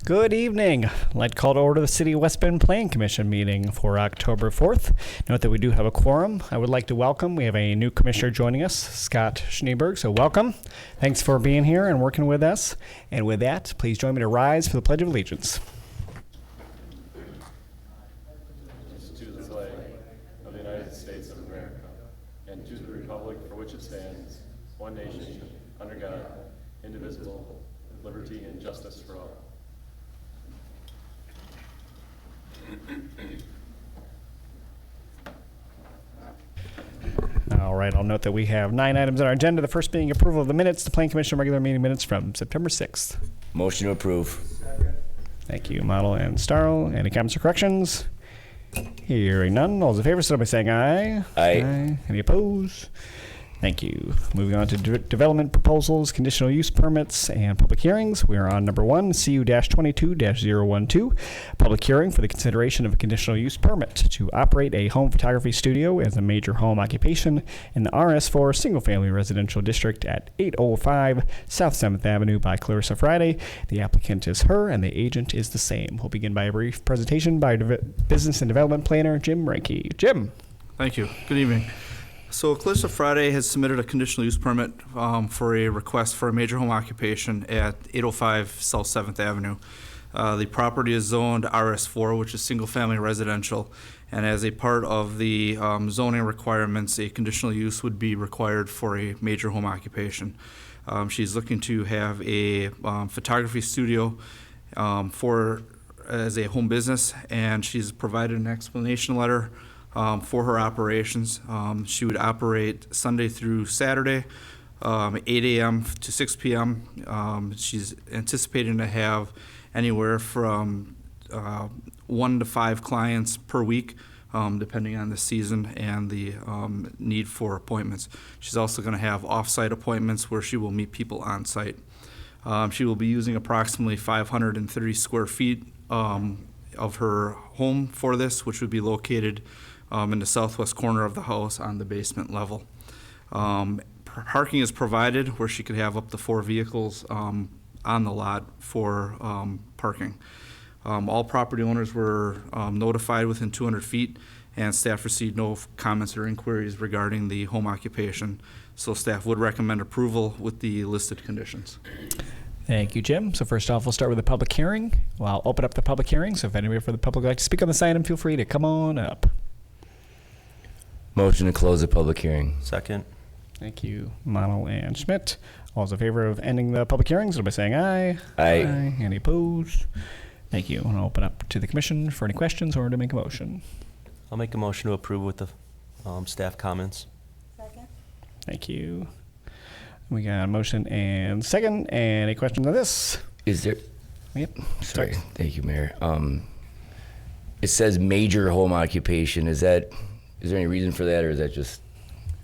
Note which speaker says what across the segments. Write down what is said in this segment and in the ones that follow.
Speaker 1: Good evening. I'd like to call to order the City of West Bend Planning Commission meeting for October 4th. Note that we do have a quorum. I would like to welcome, we have a new commissioner joining us, Scott Schneeberg, so welcome. Thanks for being here and working with us. And with that, please join me to rise for the Pledge of Allegiance.
Speaker 2: To the flag of the United States of America, and to the republic for which it stands, one nation, under God, indivisible, with liberty and justice for all.
Speaker 1: All right, I'll note that we have 9 items on our agenda. The first being approval of the minutes, the Planning Commission regular meeting minutes from September 6th.
Speaker 3: Motion to approve.
Speaker 1: Thank you, Model and Starl. Any comments or corrections? Hearing none. All those in favor, start by saying aye.
Speaker 3: Aye.
Speaker 1: Any opposed? Thank you. Moving on to development proposals, conditional use permits, and public hearings. We are on number 1, CU-22-012, public hearing for the consideration of a conditional use permit to operate a home photography studio as a major home occupation in the RS4 single-family residential district at 805 South 7th Avenue by Clarissa Friday. The applicant is her, and the agent is the same. We'll begin by a brief presentation by Business and Development Planner Jim Reinke. Jim.
Speaker 4: Thank you. Good evening. So Clarissa Friday has submitted a conditional use permit for a request for a major home occupation at 805 South 7th Avenue. The property is zoned RS4, which is single-family residential, and as a part of the zoning requirements, a conditional use would be required for a major home occupation. She's looking to have a photography studio as a home business, and she's provided an explanation letter for her operations. She would operate Sunday through Saturday, 8 a.m. to 6 p.m. She's anticipating to have anywhere from 1 to 5 clients per week, depending on the season and the need for appointments. She's also going to have off-site appointments where she will meet people on site. She will be using approximately 530 square feet of her home for this, which would be located in the southwest corner of the house on the basement level. Parking is provided where she could have up to 4 vehicles on the lot for parking. All property owners were notified within 200 feet, and staff received no comments or inquiries regarding the home occupation. So staff would recommend approval with the listed conditions.
Speaker 1: Thank you, Jim. So first off, we'll start with the public hearing. Well, I'll open up the public hearing, so if anybody from the public would like to speak on this item, feel free to come on up.
Speaker 3: Motion to close the public hearing.
Speaker 5: Second.
Speaker 1: Thank you, Monell and Schmidt. All those in favor of ending the public hearings, by saying aye.
Speaker 3: Aye.
Speaker 1: Any opposed? Thank you. I'll open up to the commission for any questions or to make a motion.
Speaker 5: I'll make a motion to approve with the staff comments.
Speaker 6: Second.
Speaker 1: Thank you. We got a motion and second. Any questions on this?
Speaker 3: Is there?
Speaker 1: Yep.
Speaker 3: Sorry. Thank you, Mayor. It says major home occupation. Is there any reason for that, or is that just?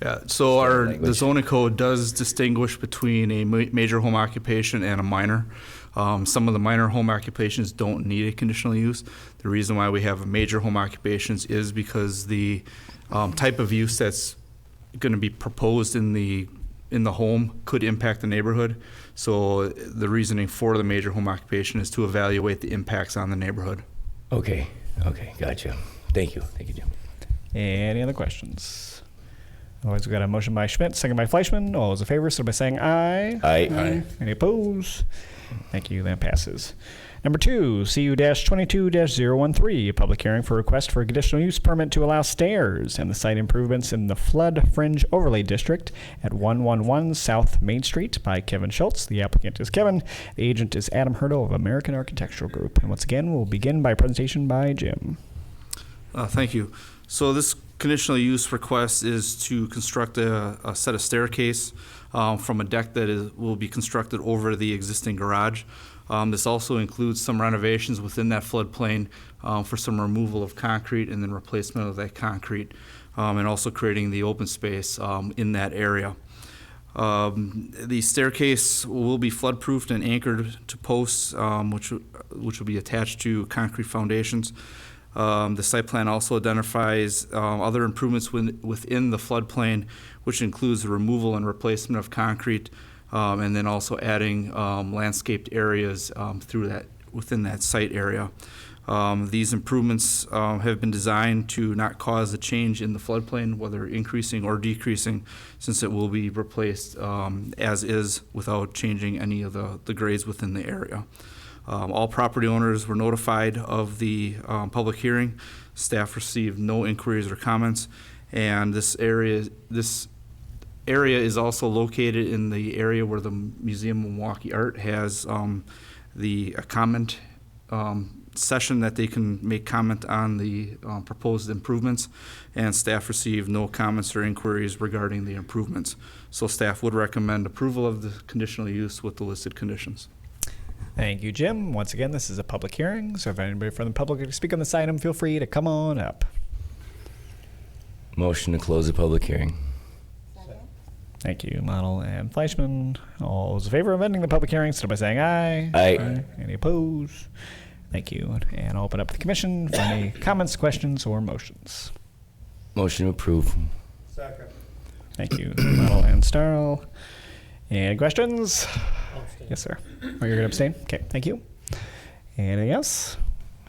Speaker 4: Yeah, so the zoning code does distinguish between a major home occupation and a minor. Some of the minor home occupations don't need a conditional use. The reason why we have major home occupations is because the type of use that's going to be proposed in the home could impact the neighborhood. So the reasoning for the major home occupation is to evaluate the impacts on the neighborhood.
Speaker 3: Okay, gotcha. Thank you, Jim.
Speaker 1: Any other questions? Otherwise, we've got a motion by Schmidt, second by Fleischman. All those in favor, so by saying aye.
Speaker 3: Aye.
Speaker 1: Any opposed? Thank you. That passes. Number 2, CU-22-013, a public hearing for request for a conditional use permit to allow stairs and the site improvements in the Flood Fringe Overlay District at 111 South Main Street by Kevin Schultz. The applicant is Kevin. The agent is Adam Hurdle of American Architectural Group. And once again, we'll begin by a presentation by Jim.
Speaker 4: Thank you. So this conditional use request is to construct a set of staircase from a deck that will be constructed over the existing garage. This also includes some renovations within that floodplain for some removal of concrete and then replacement of that concrete, and also creating the open space in that area. The staircase will be flood-proofed and anchored to posts, which will be attached to concrete foundations. The site plan also identifies other improvements within the floodplain, which includes the removal and replacement of concrete, and then also adding landscaped areas within that site area. These improvements have been designed to not cause a change in the floodplain, whether increasing or decreasing, since it will be replaced as is without changing any of the grades within the area. All property owners were notified of the public hearing. Staff received no inquiries or comments, and this area is also located in the area where the Museum of Milwaukee Art has a comment session that they can make comment on the proposed improvements, and staff received no comments or inquiries regarding the improvements. So staff would recommend approval of the conditional use with the listed conditions.
Speaker 1: Thank you, Jim. Once again, this is a public hearing, so if anybody from the public would like to speak on this item, feel free to come on up.
Speaker 3: Motion to close the public hearing.
Speaker 1: Thank you, Model and Fleischman. All those in favor of ending the public hearing, start by saying aye.
Speaker 3: Aye.
Speaker 1: Any opposed? Thank you. And I'll open up the commission for any comments, questions, or motions.
Speaker 3: Motion to approve.
Speaker 1: Thank you, Model and Starl. Any questions? Yes, sir. Oh, you're going to abstain? Okay, thank you. Anything else?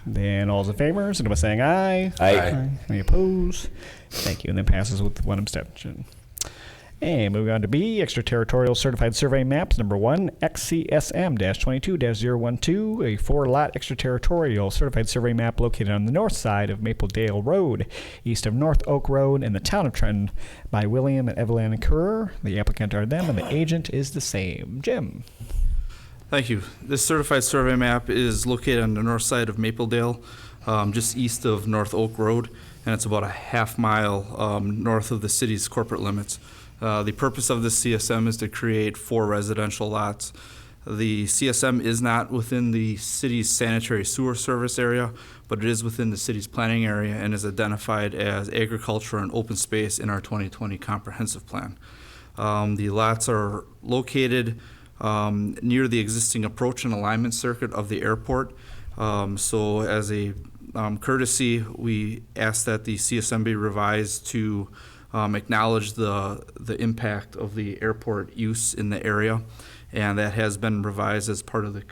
Speaker 1: Then all's in favor, start by saying aye.
Speaker 3: Aye.
Speaker 1: Any opposed? Thank you. And then passes with one abstention. And moving on to B, extraterritorial certified survey maps, number 1, XCSM-22-012, a 4-lot extraterritorial certified survey map located on the north side of Mapledale Road, east of North Oak Road in the Town of Trenton by William and Evelyn Kerr. The applicant are them, and the agent is the same. Jim.
Speaker 4: Thank you. This certified survey map is located on the north side of Mapledale, just east of North Oak Road, and it's about a half-mile north of the city's corporate limits. The purpose of this CSM is to create 4 residential lots. The CSM is not within the city's sanitary sewer service area, but it is within the city's planning area and is identified as agriculture and open space in our 2020 comprehensive plan. The lots are located near the existing approach and alignment circuit of the airport. So as a courtesy, we ask that the CSM be revised to acknowledge the impact of the airport use in the area, and that has been revised as part of the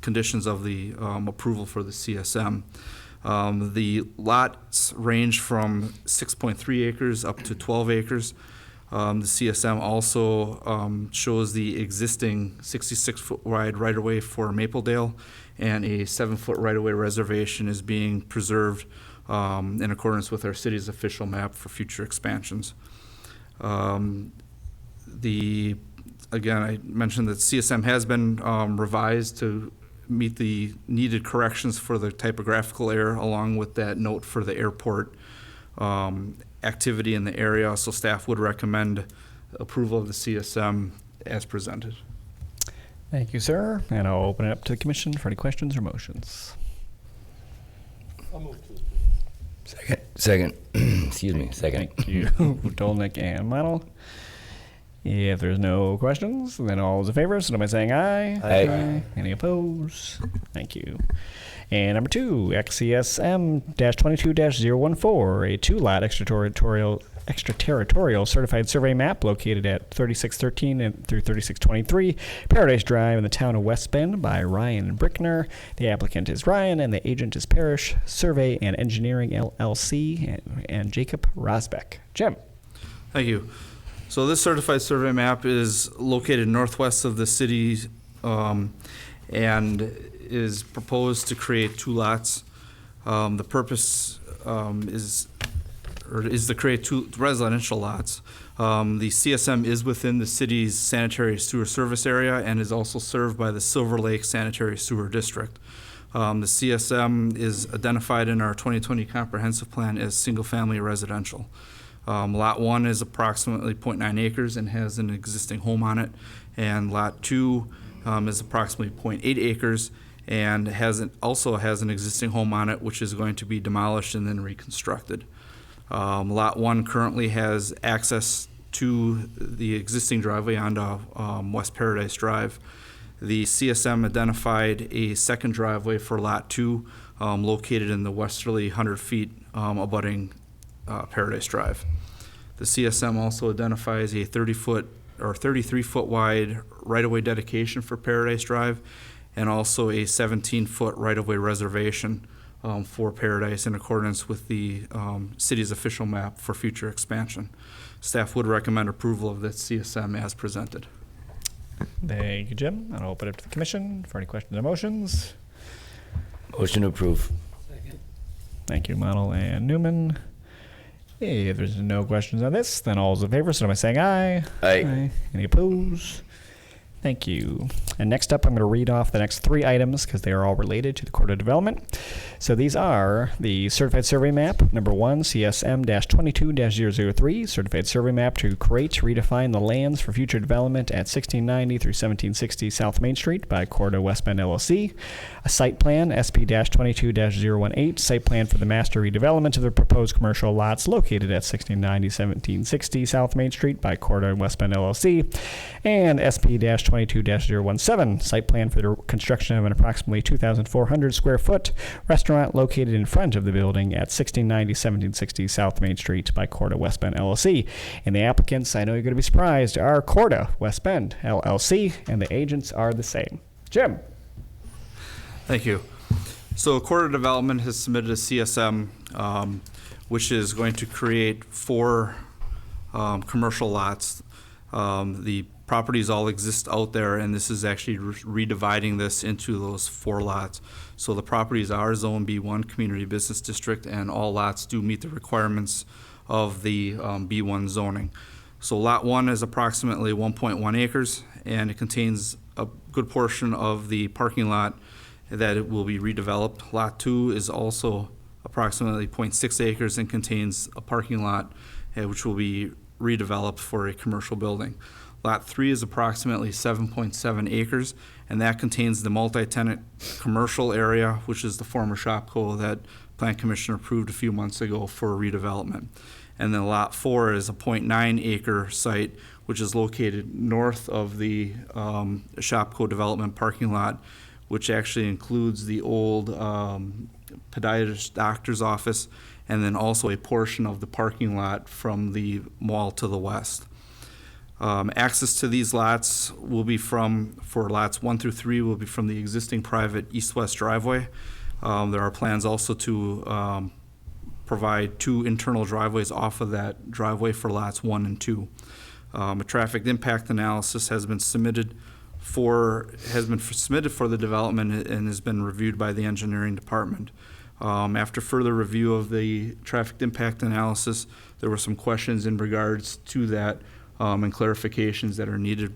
Speaker 4: conditions of the approval for the CSM. The lots range from 6.3 acres up to 12 acres. The CSM also shows the existing 66-foot wide right-of-way for Mapledale, and a 7-foot right-of-way reservation is being preserved in accordance with our city's official map for future expansions. Again, I mentioned that CSM has been revised to meet the needed corrections for the typographical error, along with that note for the airport activity in the area. So staff would recommend approval of the CSM as presented.
Speaker 1: Thank you, sir. And I'll open it up to the commission for any questions or motions.
Speaker 3: Second. Excuse me. Second.
Speaker 1: Thank you, Dolnick and Model. If there's no questions, then all those in favor, so by saying aye.
Speaker 3: Aye.
Speaker 1: Any opposed? Thank you. And number 2, XCSM-22-014, a 2-lot extraterritorial certified survey map located at 3613 and through 3623 Paradise Drive in the town of West Bend by Ryan Brickner. The applicant is Ryan, and the agent is Parrish Survey and Engineering LLC and Jacob Rosbeck. Jim.
Speaker 4: Thank you. So this certified survey map is located northwest of the city and is proposed to create 2 lots. The purpose is to create 2 residential lots. The CSM is within the city's sanitary sewer service area and is also served by the Silver Lake Sanitary Sewer District. The CSM is identified in our 2020 comprehensive plan as single-family residential. Lot 1 is approximately 0.9 acres and has an existing home on it, and Lot 2 is approximately 0.8 acres and also has an existing home on it, which is going to be demolished and then reconstructed. Lot 1 currently has access to the existing driveway onto West Paradise Drive. The CSM identified a second driveway for Lot 2 located in the westerly 100 feet abutting Paradise Drive. The CSM also identifies a 30-foot or 33-foot wide right-of-way dedication for Paradise Drive, and also a 17-foot right-of-way reservation for Paradise in accordance with the city's official map for future expansion. Staff would recommend approval of this CSM as presented.
Speaker 1: Thank you, Jim. I'll open it up to the commission for any questions or motions.
Speaker 3: Motion to approve.
Speaker 1: Thank you, Model and Newman. Hey, if there's no questions on this, then all those in favor, so am I saying aye?
Speaker 3: Aye.
Speaker 1: Any opposed? Thank you. And next up, I'm going to read off the next 3 items because they are all related to the Court of Development. So these are the Certified Survey Map, number 1, CSM-22-003, Certified Survey Map to create, redefine the lands for future development at 1690 through 1760 South Main Street by Corda West Bend LLC. A site plan, SP-22-018, site plan for the master redevelopment of the proposed commercial lots located at 1690-1760 South Main Street by Corda West Bend LLC. And SP-22-017, site plan for the construction of an approximately 2,400 square foot restaurant located in front of the building at 1690-1760 South Main Street by Corda West Bend LLC. And the applicants, I know you're going to be surprised, are Corda West Bend LLC, and the agents are the same. Jim.
Speaker 4: Thank you. So Corda Development has submitted a CSM, which is going to create 4 commercial lots. The properties all exist out there, and this is actually redividing this into those 4 lots. So the properties are Zone B1 Community Business District, and all lots do meet the requirements of the B1 zoning. So Lot 1 is approximately 1.1 acres, and it contains a good portion of the parking lot that it will be redeveloped. Lot 2 is also approximately 0.6 acres and contains a parking lot which will be redeveloped for a commercial building. Lot 3 is approximately 7.7 acres, and that contains the multi-tenant commercial area, which is the former Shopco that Plan Commission approved a few months ago for redevelopment. And then Lot 4 is a 0.9 acre site, which is located north of the Shopco development parking lot, which actually includes the old podiatrist doctor's office, and then also a portion of the parking lot from the mall to the west. Access to these lots will be for lots 1 through 3, will be from the existing private east-west driveway. There are plans also to provide 2 internal driveways off of that driveway for lots 1 and 2. A traffic impact analysis has been submitted for the development and has been reviewed by the engineering department. After further review of the traffic impact analysis, there were some questions in regards to that and clarifications that are needed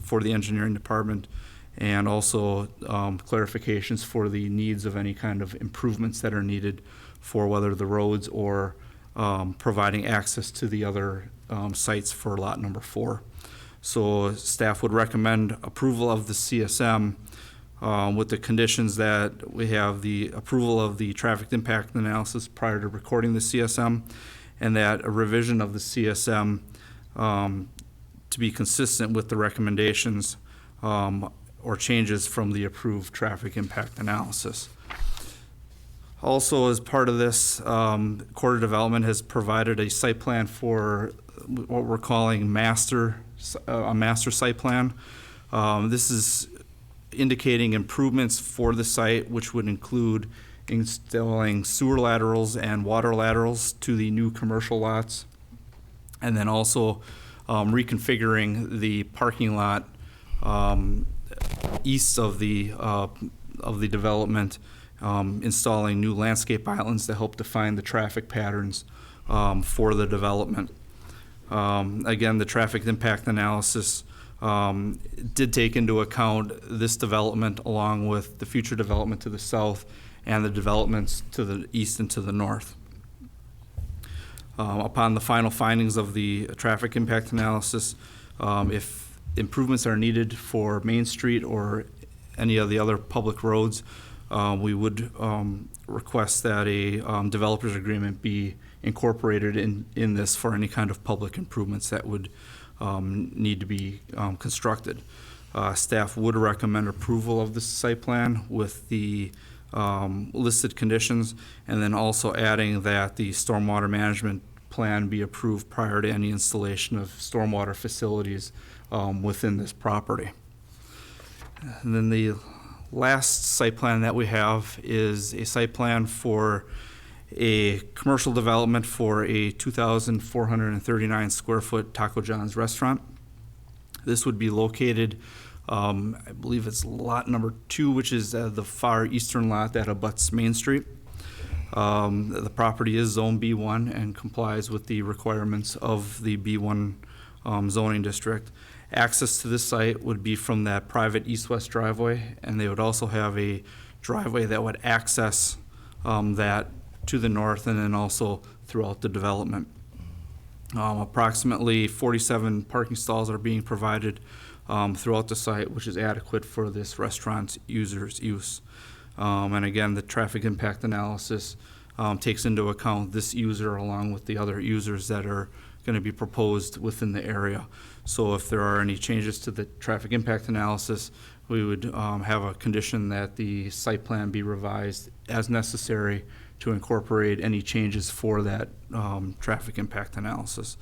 Speaker 4: for the engineering department, and also clarifications for the needs of any kind of improvements that are needed for whether the roads or providing access to the other sites for lot number 4. So staff would recommend approval of the CSM with the conditions that we have the approval of the traffic impact analysis prior to recording the CSM, and that a revision of the CSM to be consistent with the recommendations or changes from the approved traffic impact analysis. Also, as part of this, Corda Development has provided a site plan for what we're calling a master site plan. This is indicating improvements for the site, which would include installing sewer laterals and water laterals to the new commercial lots, and then also reconfiguring the parking lot east of the development, installing new landscape islands to help define the traffic patterns for the development. Again, the traffic impact analysis did take into account this development along with the future development to the south and the developments to the east and to the north. Upon the final findings of the traffic impact analysis, if improvements are needed for Main Street or any of the other public roads, we would request that a developer's agreement be incorporated in this for any kind of public improvements that would need to be constructed. Staff would recommend approval of the site plan with the listed conditions, and then also adding that the stormwater management plan be approved prior to any installation of stormwater facilities within this property. And then the last site plan that we have is a site plan for a commercial development for a 2,439 square foot Taco John's restaurant. This would be located, I believe it's lot number 2, which is the far eastern lot that abuts Main Street. The property is Zone B1 and complies with the requirements of the B1 zoning district. Access to this site would be from that private east-west driveway, and they would also have a driveway that would access that to the north and then also throughout the development. Approximately 47 parking stalls are being provided throughout the site, which is adequate for this restaurant's users' use. And again, the traffic impact analysis takes into account this user along with the other users that are going to be proposed within the area. So if there are any changes to the traffic impact analysis, we would have a condition that the site plan be revised as necessary to incorporate any changes for that traffic impact analysis.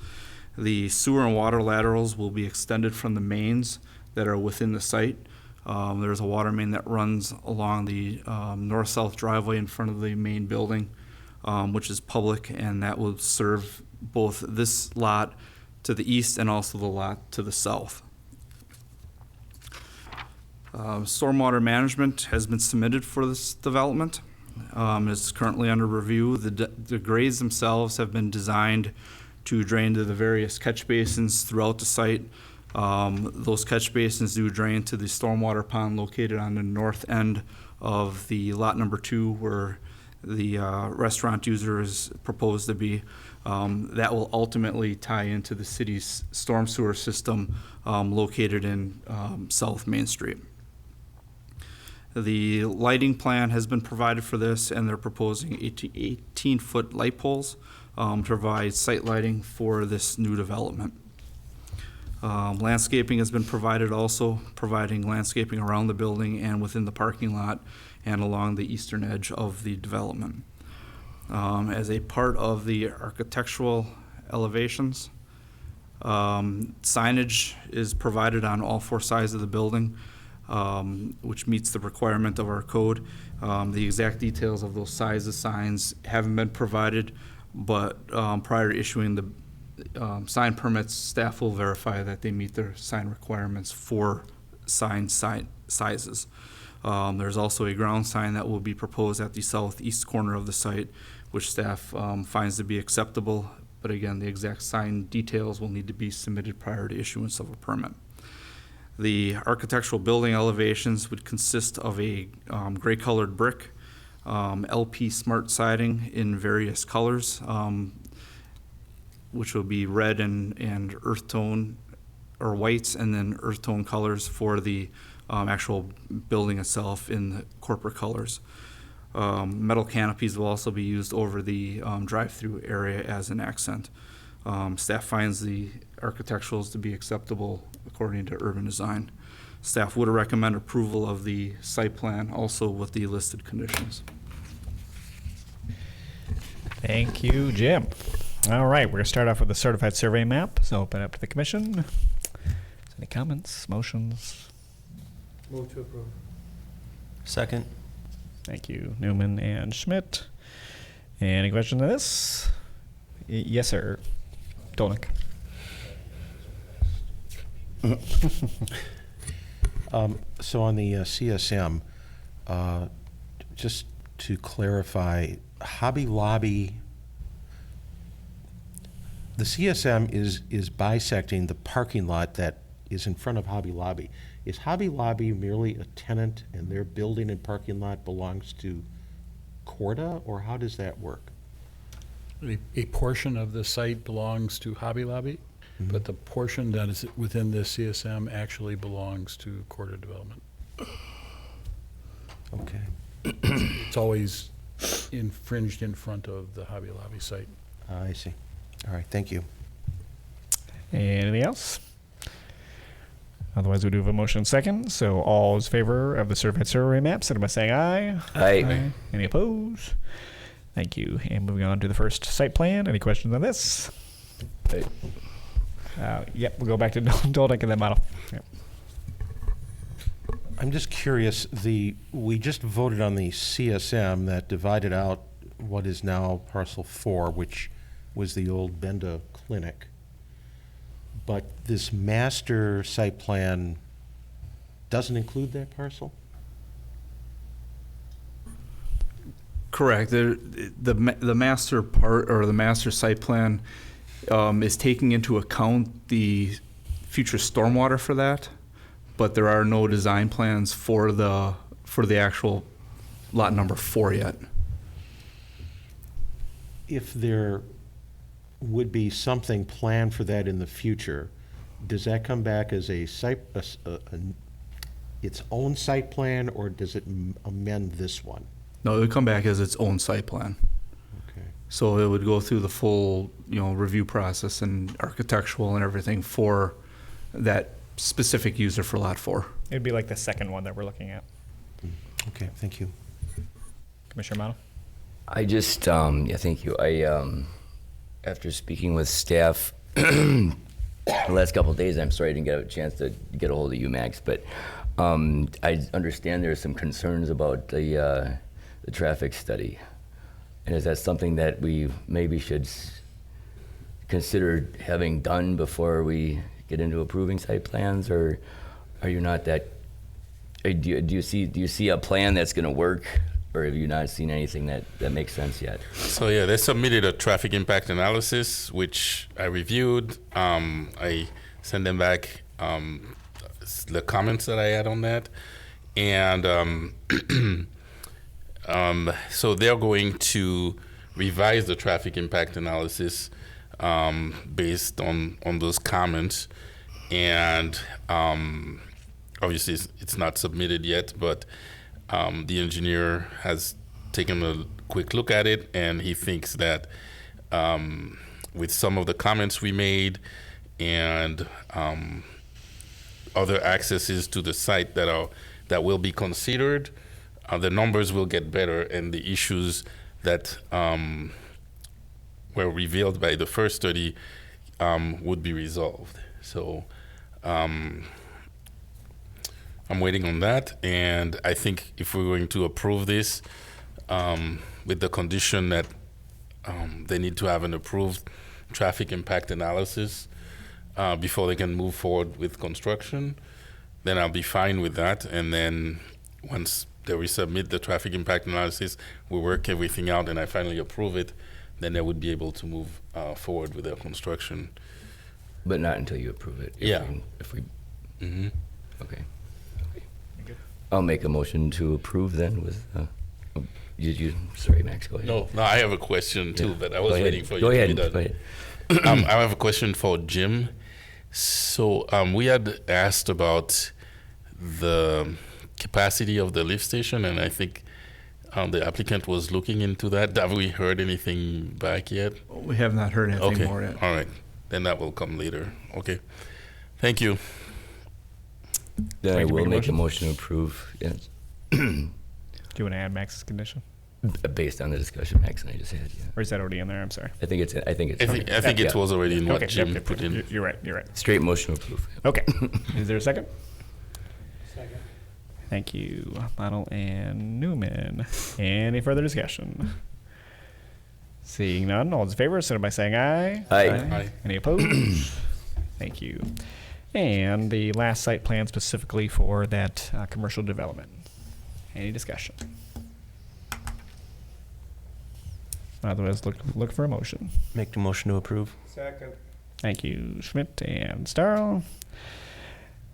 Speaker 4: The sewer and water laterals will be extended from the mains that are within the site. There's a water main that runs along the north-south driveway in front of the main building, which is public, and that will serve both this lot to the east and also the lot to the south. Stormwater management has been submitted for this development. It's currently under review. The grades themselves have been designed to drain to the various catch basins throughout the site. Those catch basins do drain to the stormwater pond located on the north end of the lot number 2, where the restaurant user is proposed to be. That will ultimately tie into the city's storm sewer system located in South Main Street. The lighting plan has been provided for this, and they're proposing 18-foot light poles to provide site lighting for this new development. Landscaping has been provided also, providing landscaping around the building and within the parking lot and along the eastern edge of the development. As a part of the architectural elevations, signage is provided on all 4 sides of the building, which meets the requirement of our code. The exact details of those sizes signs haven't been provided, but prior to issuing the sign permits, staff will verify that they meet their sign requirements for sign sizes. There's also a ground sign that will be proposed at the southeast corner of the site, which staff finds to be acceptable, but again, the exact sign details will need to be submitted prior to issuance of a permit. The architectural building elevations would consist of a gray-colored brick, LP smart siding in various colors, which will be red and earth tone, or whites, and then earth tone colors for the actual building itself in the corporate colors. Metal canopies will also be used over the drive-through area as an accent. Staff finds the architecturals to be acceptable according to urban design. Staff would recommend approval of the site plan, also with the listed conditions.
Speaker 1: Thank you, Jim. All right, we're going to start off with a certified survey map. So open up to the commission. Any comments, motions?
Speaker 6: Move to approve.
Speaker 5: Second.
Speaker 1: Thank you, Newman and Schmidt. Any questions on this? Yes, sir. Dolnick.
Speaker 6: So on the CSM, just to clarify, Hobby Lobby, the CSM is bisecting the parking lot that is in front of Hobby Lobby. Is Hobby Lobby merely a tenant and their building and parking lot belongs to Corda, or how does that work?
Speaker 7: A portion of the site belongs to Hobby Lobby, but the portion that is within the CSM actually belongs to Corda Development.
Speaker 6: Okay.
Speaker 7: It's always infringed in front of the Hobby Lobby site.
Speaker 6: I see. All right, thank you.
Speaker 1: Anything else? Otherwise, we do have a motion second. So all is in favor of the certified survey map, signify by saying aye.
Speaker 3: Aye.
Speaker 1: Any opposed? Thank you. And moving on to the first site plan. Any questions on this?
Speaker 3: Aye.
Speaker 1: Yep, we'll go back to Dolnick and then model. Yep.
Speaker 6: I'm just curious, we just voted on the CSM that divided out what is now parcel 4, which was the old Benda Clinic. But this master site plan doesn't include that parcel?
Speaker 4: Correct. The master part, or the master site plan, is taking into account the future stormwater for that, but there are no design plans for the actual lot number 4 yet.
Speaker 6: If there would be something planned for that in the future, does that come back as a site, its own site plan, or does it amend this one?
Speaker 4: No, it would come back as its own site plan.
Speaker 6: Okay.
Speaker 4: So it would go through the full, review process and architectural and everything for that specific user for lot 4.
Speaker 1: It'd be like the second one that we're looking at.
Speaker 6: Okay, thank you.
Speaker 1: Commissioner Motto?
Speaker 3: I just, thank you. After speaking with staff the last couple of days, I'm sorry I didn't get a chance to get a hold of you, Max, but I understand there's some concerns about the traffic study. And is that something that we maybe should consider having done before we get into approving site plans, or are you not that, do you see a plan that's gonna work, or have you not seen anything that makes sense yet?
Speaker 8: So yeah, they submitted a traffic impact analysis, which I reviewed. I sent them back the comments that I had on that. And so they're going to revise the traffic impact analysis based on those comments. And obviously it's not submitted yet, but the engineer has taken a quick look at it, and he thinks that with some of the comments we made and other accesses to the site that will be considered, the numbers will get better, and the issues that were revealed by the first study would be resolved. So I'm waiting on that, and I think if we're going to approve this with the condition that they need to have an approved traffic impact analysis before they can move forward with construction, then I'll be fine with that. And then once they resubmit the traffic impact analysis, we work everything out, and I finally approve it, then they would be able to move forward with their construction.
Speaker 3: But not until you approve it. If we
Speaker 8: Mm-hmm.
Speaker 3: okay. I'll make a motion to approve then with, sorry, Max, go ahead.
Speaker 8: No, I have a question too,
Speaker 3: Yeah.
Speaker 8: but I was waiting for you
Speaker 3: Go
Speaker 8: to
Speaker 3: ahead.
Speaker 8: be done.
Speaker 3: Go ahead.
Speaker 8: I have a question for Jim. So we had asked about the capacity of the lift station, and I think the applicant was looking into that. Have we heard anything back yet?
Speaker 4: We have not heard anything
Speaker 8: Okay,
Speaker 4: more yet.
Speaker 8: all right. Then that will come later. Okay, thank you.
Speaker 3: Then I
Speaker 1: Like to
Speaker 3: will
Speaker 1: make a
Speaker 3: make a
Speaker 1: motion?
Speaker 3: motion to approve, yes,
Speaker 1: Do you want to add Max's condition?
Speaker 3: based on the discussion Max and I just had, yeah.
Speaker 1: Or is that already in there? I'm sorry.
Speaker 3: I think it's
Speaker 8: I think
Speaker 3: yeah.
Speaker 8: it was already in what
Speaker 1: Okay,
Speaker 8: Jim
Speaker 1: yep,
Speaker 8: put in.
Speaker 1: You're right. You're right.
Speaker 3: Straight motion to approve.
Speaker 1: Okay. Is there a second? Second. Thank you, Model and Newman. Any further discussion? Seeing none, all those in favor, signify by saying aye.
Speaker 3: Aye.
Speaker 8: Aye.
Speaker 1: Any opposed? Thank you. And the last site plan specifically for that commercial development. Any discussion? Otherwise, look for a motion.
Speaker 5: Make the motion to approve.
Speaker 1: Thank you, Schmidt and Starl.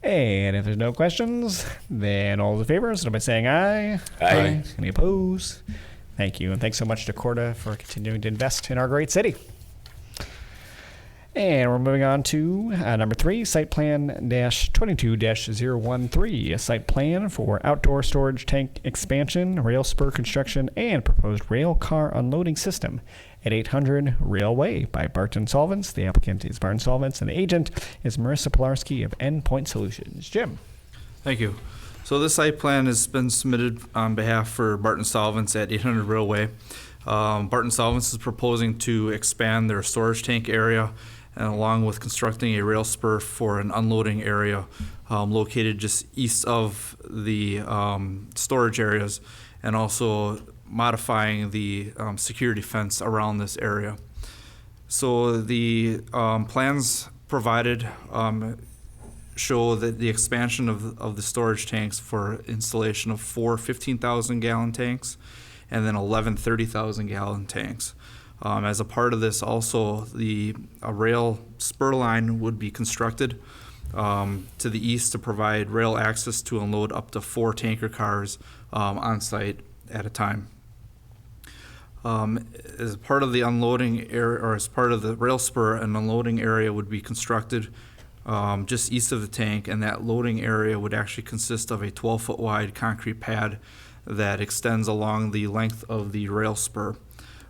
Speaker 1: And if there's no questions, then all those in favor, signify by saying aye.
Speaker 3: Aye.
Speaker 1: Any opposed? Thank you, and thanks so much to Corda for continuing to invest in our great city. And we're moving on to number 3, site plan -22-013, a site plan for outdoor storage tank expansion, rail spur construction, and proposed rail car unloading system at 800 Railway by Barton Solvents. The applicant is Barton Solvents, and the agent is Marissa Pilarski of Endpoint Solutions. Jim.
Speaker 4: Thank you. So this site plan has been submitted on behalf for Barton Solvents at 800 Railway. Barton Solvents is proposing to expand their storage tank area, and along with constructing a rail spur for an unloading area located just east of the storage areas, and also modifying the security fence around this area. So the plans provided show that the expansion of the storage tanks for installation of 4 15,000-gallon tanks and then 11 30,000-gallon tanks. As a part of this, also a rail spur line would be constructed to the east to provide rail access to unload up to 4 tanker cars on site at a time. As part of the unloading area, or as part of the rail spur, an unloading area would be constructed just east of the tank, and that loading area would actually consist of a 12-foot wide concrete pad that extends along the length of the rail spur.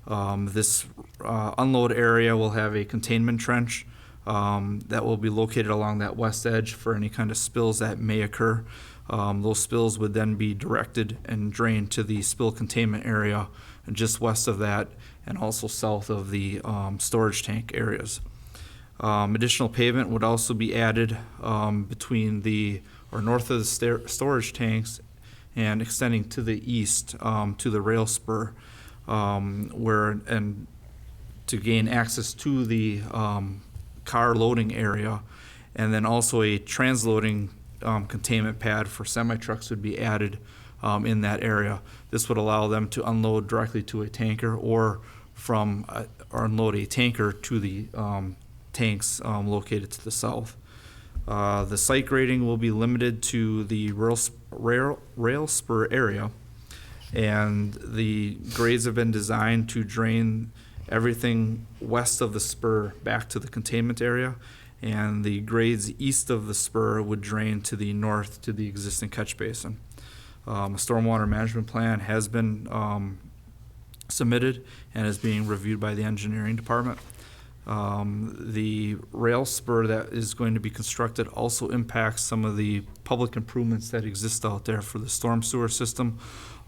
Speaker 4: This unload area will have a containment trench that will be located along that west edge for any kind of spills that may occur. Those spills would then be directed and drained to the spill containment area just west of that, and also south of the storage tank areas. Additional pavement would also be added between north of the storage tanks and extending to the east to the rail spur, and to gain access to the car loading area, and then also a transloading containment pad for semi-trucks would be added in that area. This would allow them to unload directly to a tanker or unload a tanker to the tanks located to the south. The site grading will be limited to the rail spur area, and the grades have been designed to drain everything west of the spur back to the containment area, and the grades east of the spur would drain to the north to the existing catch basin. A stormwater management plan has been submitted and is being reviewed by the engineering department. The rail spur that is going to be constructed also impacts some of the public improvements that exist out there for the storm sewer system,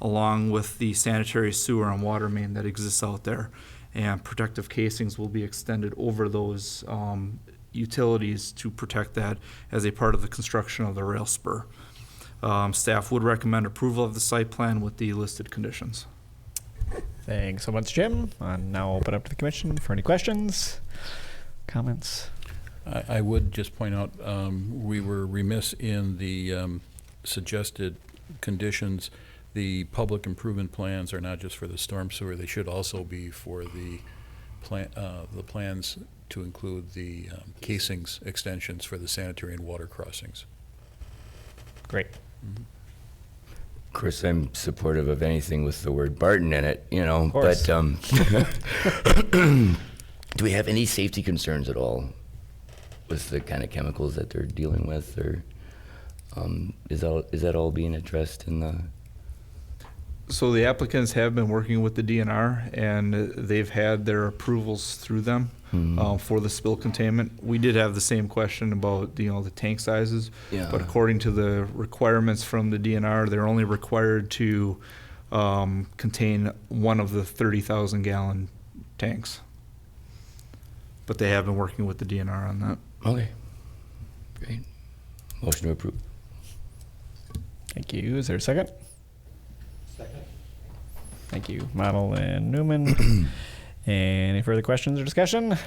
Speaker 4: along with the sanitary sewer and water main that exists out there. And protective casings will be extended over those utilities to protect that as a part of the construction of the rail spur. Staff would recommend approval of the site plan with the listed conditions.
Speaker 1: Thanks so much, Jim. I'll now open up to the commission for any questions, comments.
Speaker 7: I would just point out, we were remiss in the suggested conditions. The public improvement plans are not just for the storm sewer, they should also be for the plans to include the casings extensions for the sanitary and water crossings.
Speaker 1: Great.
Speaker 7: Mm-hmm.
Speaker 3: Of course, I'm supportive of anything with the word Barton in it,
Speaker 1: course.
Speaker 3: but do we have any safety concerns at all with the kind of chemicals that they're dealing with, or is that all being addressed in the...
Speaker 4: So the applicants have been working with the DNR, and they've had their approvals through them for the spill containment. We did have the same question about the tank sizes, but according to the requirements from the DNR, they're only required to contain one of the 30,000-gallon tanks. But they have been working with the DNR on that.
Speaker 3: Okay, great. Motion to approve.
Speaker 1: Thank you. Is there a second? Second. Thank you, Model and Newman. Any further questions or discussion?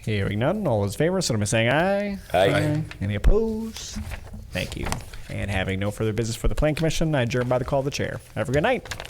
Speaker 1: Hearing none, all those in favor, so by saying aye.
Speaker 3: Aye.
Speaker 1: Any opposed? Thank you. And having no further business for the Plan Commission, I adjourn by the call of the chair. Have a good night.